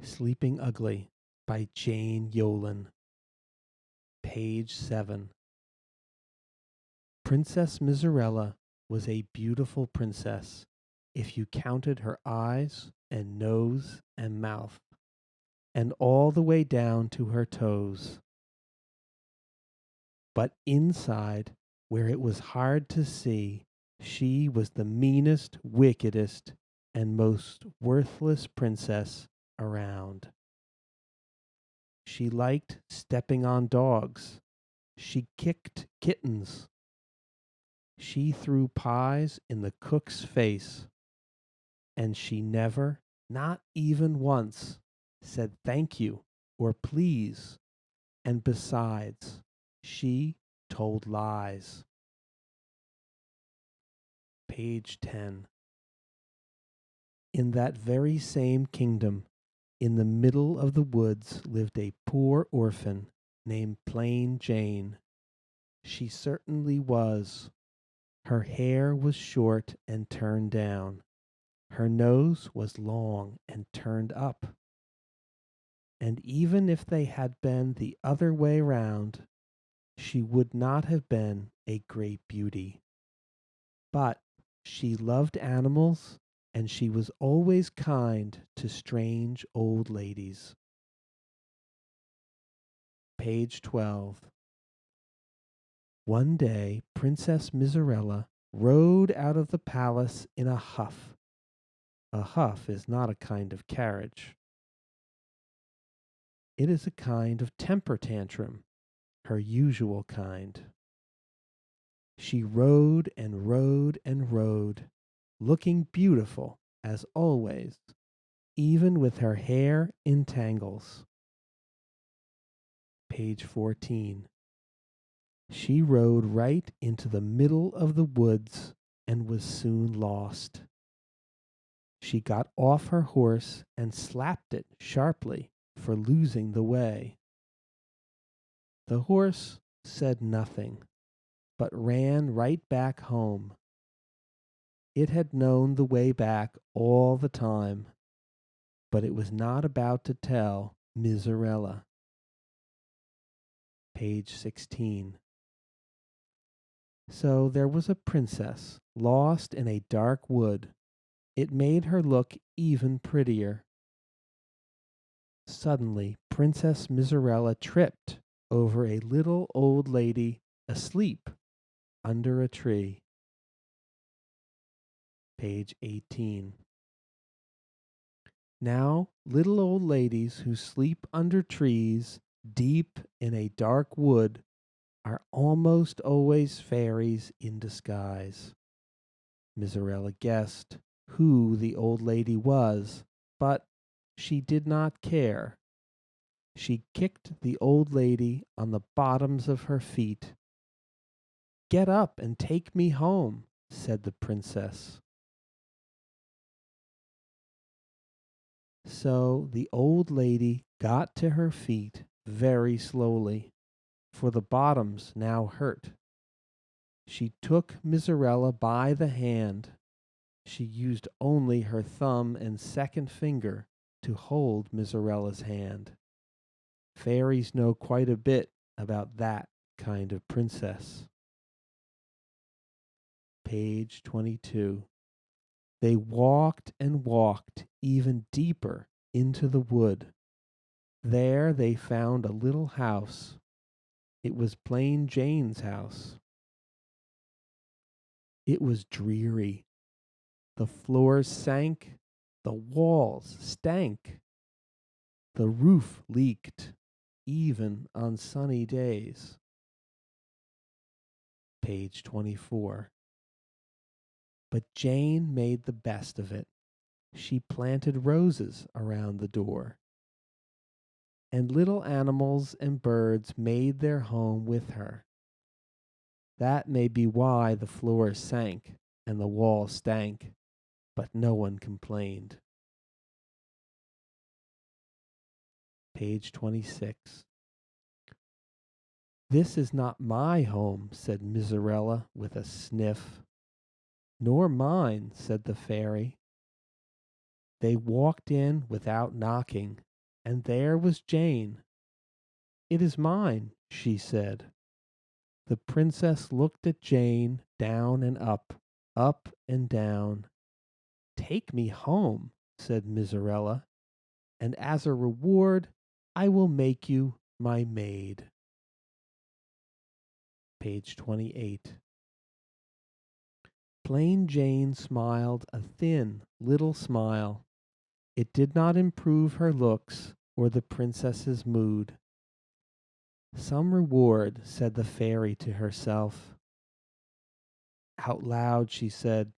Sleeping Ugly by Jane Yolen. Page 7. Princess Miserella was a beautiful princess if you counted her eyes and nose and mouth, and all the way down to her toes. But inside, where it was hard to see, she was the meanest, wickedest, and most worthless princess around. She liked stepping on dogs. She kicked kittens. She threw pies in the cook's face. And she never, not even once, said thank you or please. And besides, she told lies. Page 10. In that very same kingdom, in the middle of the woods, lived a poor orphan named Plain Jane. She certainly was. Her hair was short and turned down. Her nose was long and turned up. And even if they had been the other way round, she would not have been a great beauty. But she loved animals, and she was always kind to strange old ladies. Page 12. One day, Princess Miserella rode out of the palace in a huff. A huff is not a kind of carriage. It is a kind of temper tantrum, her usual kind. She rode and rode and rode, looking beautiful as always, even with her hair in tangles. Page 14. She rode right into the middle of the woods and was soon lost. She got off her horse and slapped it sharply for losing the way. The horse said nothing, but ran right back home. It had known the way back all the time, but it was not about to tell Miserella. Page 16. So there was a princess lost in a dark wood. It made her look even prettier. Suddenly, Princess Miserella tripped over a little old lady asleep under a tree. Page 18. Now, little old ladies who sleep under trees deep in a dark wood are almost always fairies in disguise. Miserella guessed who the old lady was, but she did not care. She kicked the old lady on the bottoms of her feet. "Get up and take me home," said the princess. So the old lady got to her feet very slowly, for the bottoms now hurt. She took Miserella by the hand. She used only her thumb and second finger to hold Miserella's hand. Fairies know quite a bit about that kind of princess. Page 22. They walked and walked even deeper into the wood. There they found a little house. It was Plain Jane's house. It was dreary. The floors sank, the walls stank. The roof leaked, even on sunny days. Page 24. But Jane made the best of it. She planted roses around the door. And little animals and birds made their home with her. That may be why the floors sank and the walls stank, but no one complained. Page 26. "This is not my home," said Miserella with a sniff. "Nor mine," said the fairy. They walked in without knocking, and there was Jane. "It is mine," she said. The princess looked at Jane down and up and down. "Take me home," said Miserella, "and as a reward I will make you my maid." Page 28. Plain Jane smiled a thin little smile. It did not improve her looks or the princess's mood. "Some reward," said the fairy to herself. Out loud she said,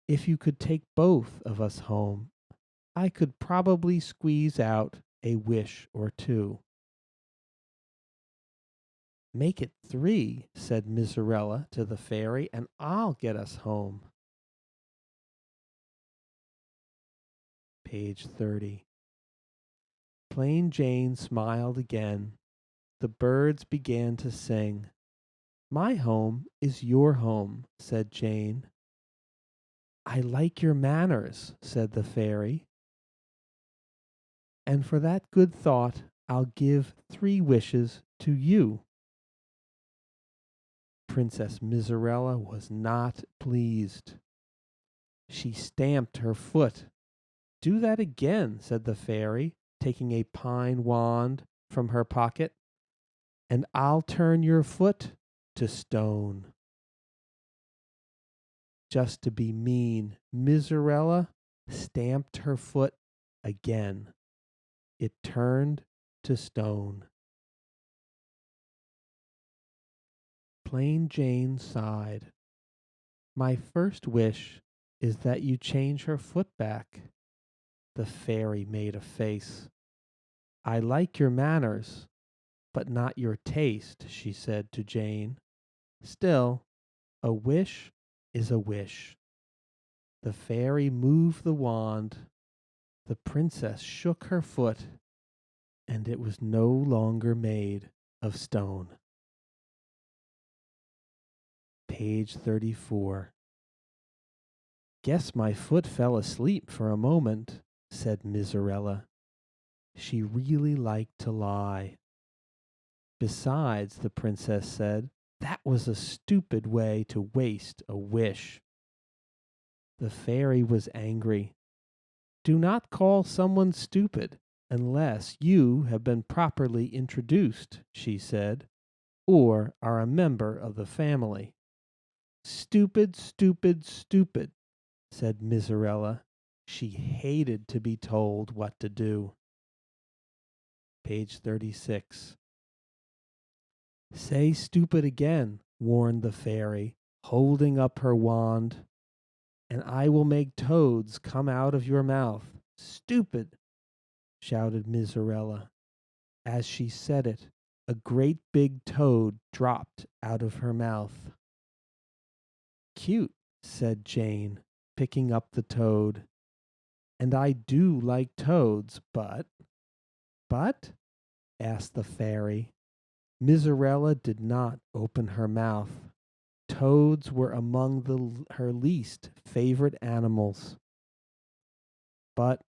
"If you could take both of us home, I could probably squeeze out a wish or two." "Make it 3," said Miserella to the fairy, "and I'll get us home." Page 30. Plain Jane smiled again. The birds began to sing. "My home is your home," said Jane. "I like your manners," said the fairy. "And for that good thought I'll give 3 wishes to you." Princess Miserella was not pleased. She stamped her foot. "Do that again," said the fairy, taking a pine wand from her pocket, "and I'll turn your foot to stone." Just to be mean, Miserella stamped her foot again. It turned to stone. Plain Jane sighed. "My first wish is that you change her foot back." The fairy made a face. "I like your manners, but not your taste," she said to Jane. "Still, a wish is a wish." The fairy moved the wand. The princess shook her foot, and it was no longer made of stone. Page 34. "Guess my foot fell asleep for a moment," said Miserella. She really liked to lie. "Besides," the princess said, "that was a stupid way to waste a wish." The fairy was angry. "Do not call someone stupid unless you have been properly introduced," she said, "or are a member of the family." "Stupid, stupid, stupid," said Miserella. She hated to be told what to do. Page 36. "Say stupid again," warned the fairy, holding up her wand, "and I will make toads come out of your mouth." "Stupid!" shouted Miserella. As she said it, a great big toad dropped out of her mouth. "Cute," said Jane, picking up the toad. "And I do like toads, but—" "But?" asked the fairy. Miserella did not open her mouth. Toads were among her least favorite animals. "But,"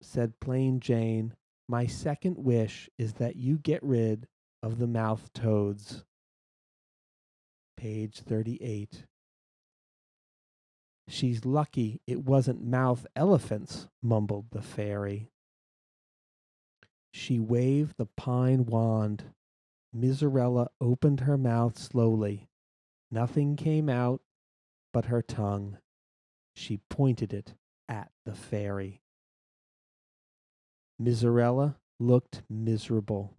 said plain Jane, "my second wish is that you get rid of the mouth toads." Page 38. "She's lucky it wasn't mouth elephants," mumbled the fairy. She waved the pine wand. Miserella opened her mouth slowly. Nothing came out but her tongue. She pointed it at the fairy. Miserella looked miserable.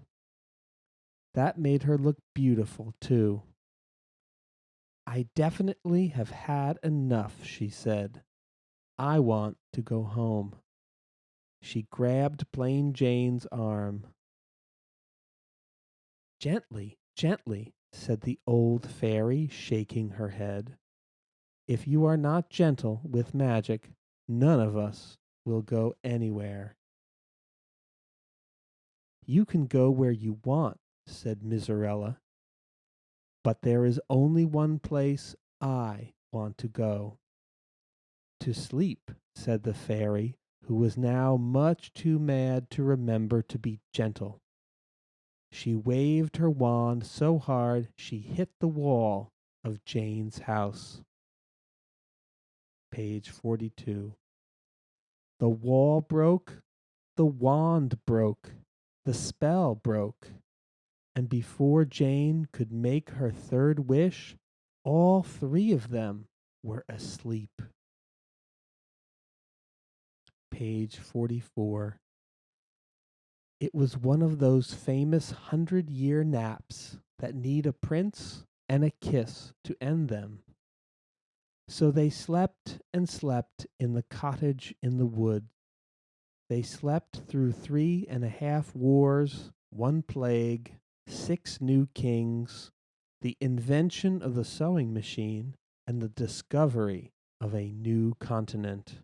That made her look beautiful, too. "I definitely have had enough," she said. "I want to go home." She grabbed plain Jane's arm. "Gently, gently," said the old fairy, shaking her head. "If you are not gentle with magic, none of us will go anywhere." "You can go where you want," said Miserella, "but there is only one place I want to go." "To sleep," said the fairy, who was now much too mad to remember to be gentle. She waved her wand so hard she hit the wall of Jane's house. Page 42. The wall broke, the wand broke, the spell broke, and before Jane could make her third wish, all three of them were asleep. Page 44. It was one of those famous 100-year naps that need a prince and a kiss to end them. So they slept and slept in the cottage in the wood. They slept through 3.5 wars, 1 plague, 6 new kings, the invention of the sewing machine, and the discovery of a new continent.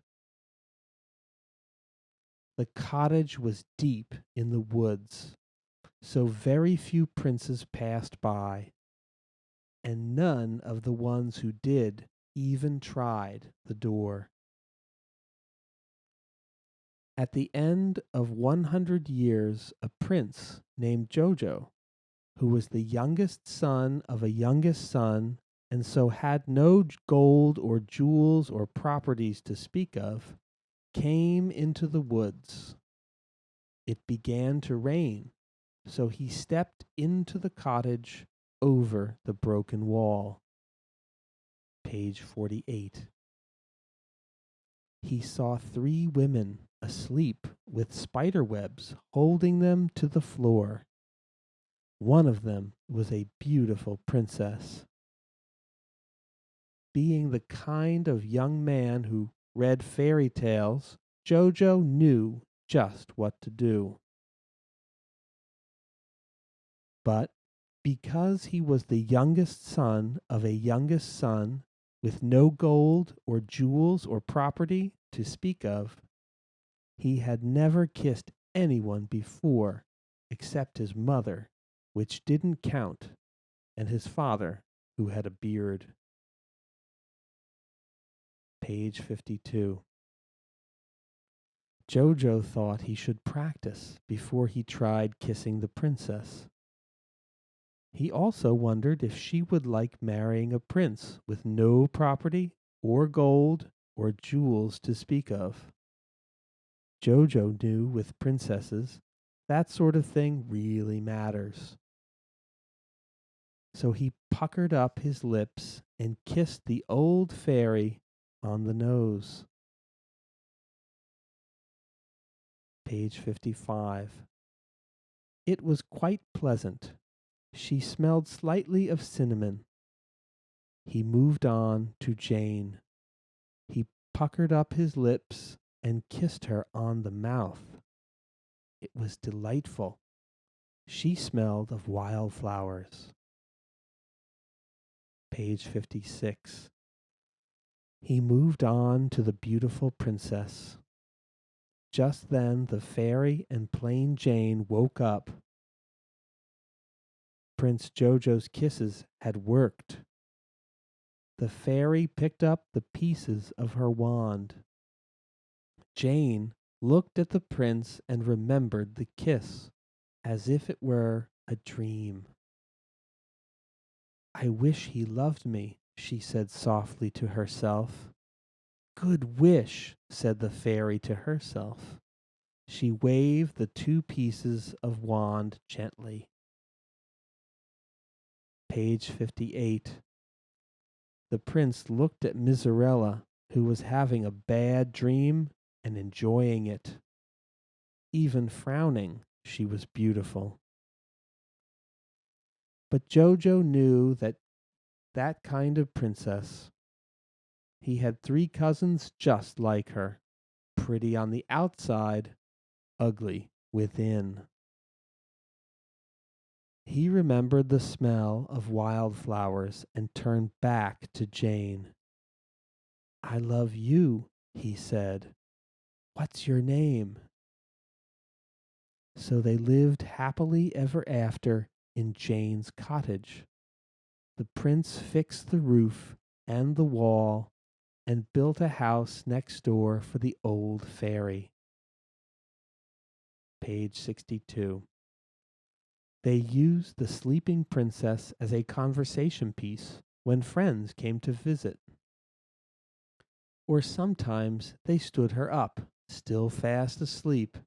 The cottage was deep in the woods, so very few princes passed by, and none of the ones who did even tried the door. At the end of 100 years, a prince named Jojo, who was the youngest son of a youngest son, and so had no gold or jewels or properties to speak of, came into the woods. It began to rain, so he stepped into the cottage over the broken wall. Page 48. He saw 3 women asleep with spider webs holding them to the floor. One of them was a beautiful princess. Being the kind of young man who read fairy tales, Jojo knew just what to do. But because he was the youngest son of a youngest son, with no gold or jewels or property to speak of, he had never kissed anyone before except his mother, which didn't count, and his father, who had a beard. Page 52. Jojo thought he should practice before he tried kissing the princess. He also wondered if she would like marrying a prince with no property or gold or jewels to speak of. Jojo knew with princesses that sort of thing really matters. So he puckered up his lips and kissed the old fairy on the nose. Page 55. It was quite pleasant. She smelled slightly of cinnamon. He moved on to Jane. He puckered up his lips and kissed her on the mouth. It was delightful. She smelled of wildflowers. Page 56. He moved on to the beautiful princess. Just then the fairy and plain Jane woke up. Prince Jojo's kisses had worked. The fairy picked up the pieces of her wand. Jane looked at the prince and remembered the kiss as if it were a dream. I wish he loved me, she said softly to herself. Good wish, said the fairy to herself. She waved the 2 pieces of wand gently. Page 58. The prince looked at Miserella, who was having a bad dream and enjoying it. Even frowning, she was beautiful. But Jojo knew that kind of princess. He had 3 cousins just like her, pretty on the outside, ugly within. He remembered the smell of wildflowers and turned back to Jane. I love you, he said. What's your name? So they lived happily ever after in Jane's cottage. The prince fixed the roof and the wall and built a house next door for the old fairy. Page 62. They used the sleeping princess as a conversation piece when friends came to visit. Or sometimes they stood her up, still fast asleep,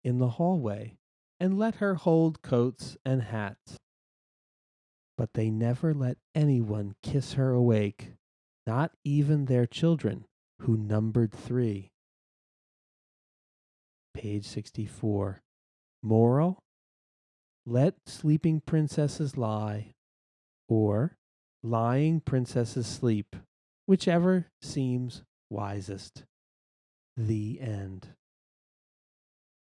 in the hallway and let her hold coats and hats. But they never let anyone kiss her awake, not even their children, who numbered 3. Page 64. Moral: let sleeping princesses lie, or lying princesses sleep, whichever seems wisest. The end.